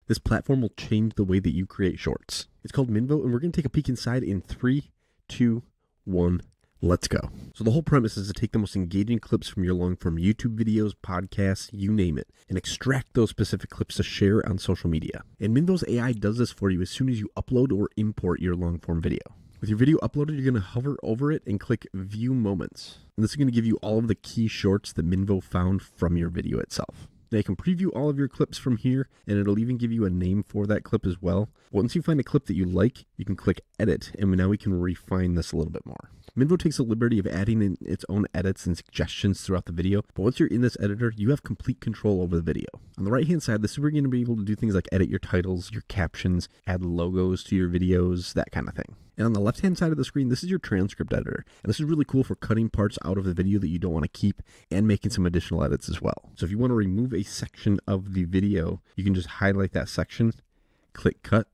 This platform will change the way that you create shorts. It's called Minvo, and we're going to take a peek inside in 3, 2, 1, let's go. So the whole premise is to take the most engaging clips from your long-form YouTube videos, podcasts, you name it, and extract those specific clips to share on social media. And Minvo's AI does this for you as soon as you upload or import your long-form video. With your video uploaded, you're going to hover over it and click View Moments. And this is going to give you all of the key shorts that Minvo found from your video itself. Now you can preview all of your clips from here, and it'll even give you a name for that clip as well. Once you find a clip that you like, you can click Edit, and now we can refine this a little bit more. Minvo takes the liberty of adding in its own edits and suggestions throughout the video, but once you're in this editor, you have complete control over the video. On the right-hand side, this is where you're going to be able to do things like edit your titles, your captions, add logos to your videos, that kind of thing. And on the left-hand side of the screen, this is your transcript editor. And this is really cool for cutting parts out of the video that you don't want to keep and making some additional edits as well. So if you want to remove a section of the video, you can just highlight that section, click Cut,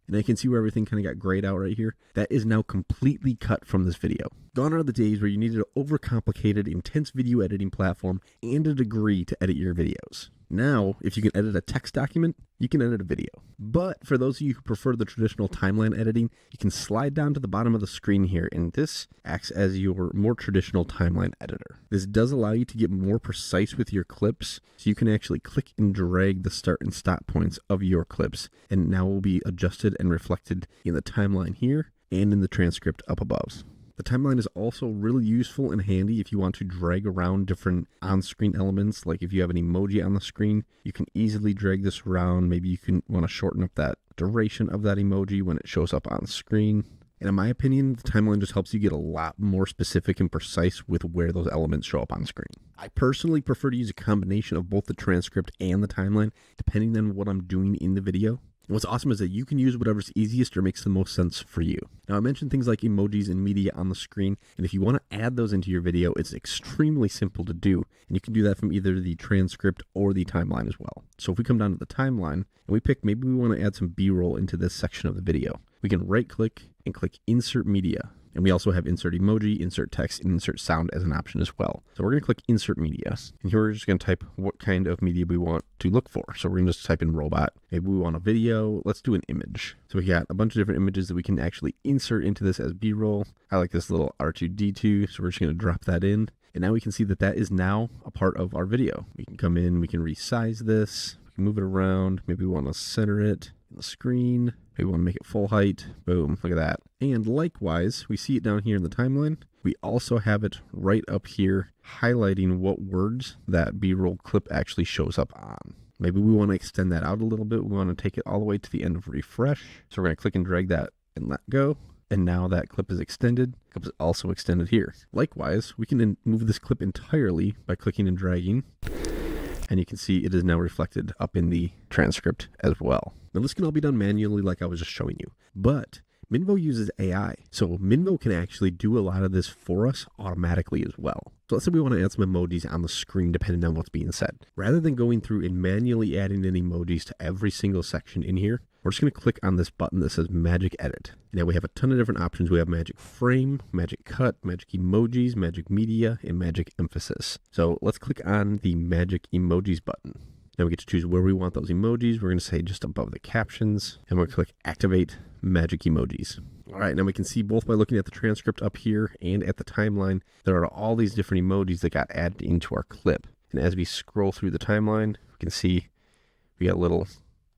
and I can see where everything kind of got grayed out right here. That is now completely cut from this video. Gone are the days where you needed an overcomplicated, intense video editing platform and a degree to edit your videos. Now, if you can edit a text document, you can edit a video. But for those of you who prefer the traditional timeline editing, you can slide down to the bottom of the screen here, and this acts as your more traditional timeline editor. This does allow you to get more precise with your clips, so you can actually click and drag the start and stop points of your clips, and now will be adjusted and reflected in the timeline here and in the transcript up above. The timeline is also really useful and handy if you want to drag around different on-screen elements. Like if you have an emoji on the screen, you can easily drag this around. Maybe you can want to shorten up that duration of that emoji when it shows up on screen. And in my opinion, the timeline just helps you get a lot more specific and precise with where those elements show up on screen. I personally prefer to use a combination of both the transcript and the timeline, depending on what I'm doing in the video. And what's awesome is that you can use whatever's easiest or makes the most sense for you. Now, I mentioned things like emojis and media on the screen, and if you want to add those into your video, it's extremely simple to do, and you can do that from either the transcript or the timeline as well. So if we come down to the timeline, and we pick, maybe we want to add some B-roll into this section of the video, we can right-click and click Insert Media. And we also have insert emoji, insert text, and insert sound as an option as well. So we're going to click insert media. And here we're just going to type what kind of media we want to look for. So we're going to just type in robot. Maybe we want a video. Let's do an image. So we got a bunch of different images that we can actually insert into this as B-roll. I like this little R2-D2. So we're just going to drop that in. And now we can see that that is now a part of our video. We can come in, we can resize this, we can move it around. Maybe we want to center it in the screen. Maybe we want to make it full height. Boom, look at that. And likewise, we see it down here in the timeline. We also have it right up here highlighting what words that B-roll clip actually shows up on. Maybe we want to extend that out a little bit. We want to take it all the way to the end of refresh. So we're going to click and drag that and let go. And now that clip is extended. The clip is also extended here. Likewise, we can move this clip entirely by clicking and dragging. And you can see it is now reflected up in the transcript as well. Now this can all be done manually like I was just showing you, but Minvo uses AI. So Minvo can actually do a lot of this for us automatically as well. So let's say we want to add some emojis on the screen depending on what's being said. Rather than going through and manually adding in emojis to every single section in here, we're just going to click on this button that says Magic Edit. Now we have a ton of different options. We have Magic Frame, Magic Cut, Magic Emojis, Magic Media, and Magic Emphasis. So let's click on the Magic Emojis button. Now we get to choose where we want those emojis. We're going to say just above the captions, and we're going to click Activate Magic Emojis. All right, now we can see both by looking at the transcript up here and at the timeline, there are all these different emojis that got added into our clip. And as we scroll through the timeline, we can see we got a little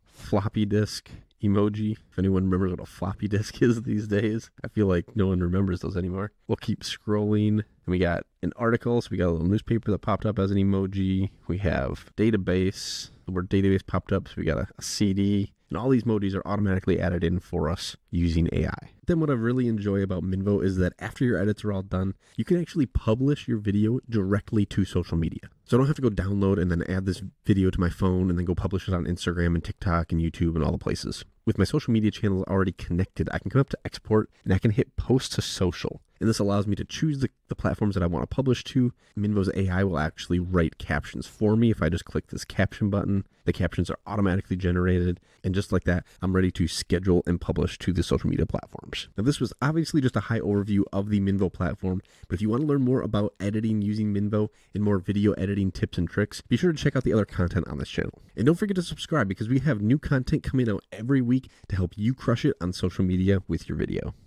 floppy disk emoji. If anyone remembers what a floppy disk is these days, I feel like no one remembers those anymore. We'll keep scrolling. And we got an article, so we got a little newspaper that popped up as an emoji. We have database, the word database popped up, so we got a CD. And all these emojis are automatically added in for us using AI. Then what I really enjoy about Minvo is that after your edits are all done, you can actually publish your video directly to social media. So I don't have to go download and then add this video to my phone and then go publish it on Instagram and TikTok and YouTube and all the places. With my social media channels already connected, I can come up to export and I can hit post to social. and this allows me to choose the platforms that I want to publish to. Minvo's AI will actually write captions for me. If I just click this caption button, the captions are automatically generated, and just like that, I'm ready to schedule and publish to the social media platforms. Now, this was obviously just a high overview of the Minvo platform, but if you want to learn more about editing using Minvo and more video editing tips and tricks, be sure to check out the other content on this channel. And don't forget to subscribe because we have new content coming out every week to help you crush it on social media with your video.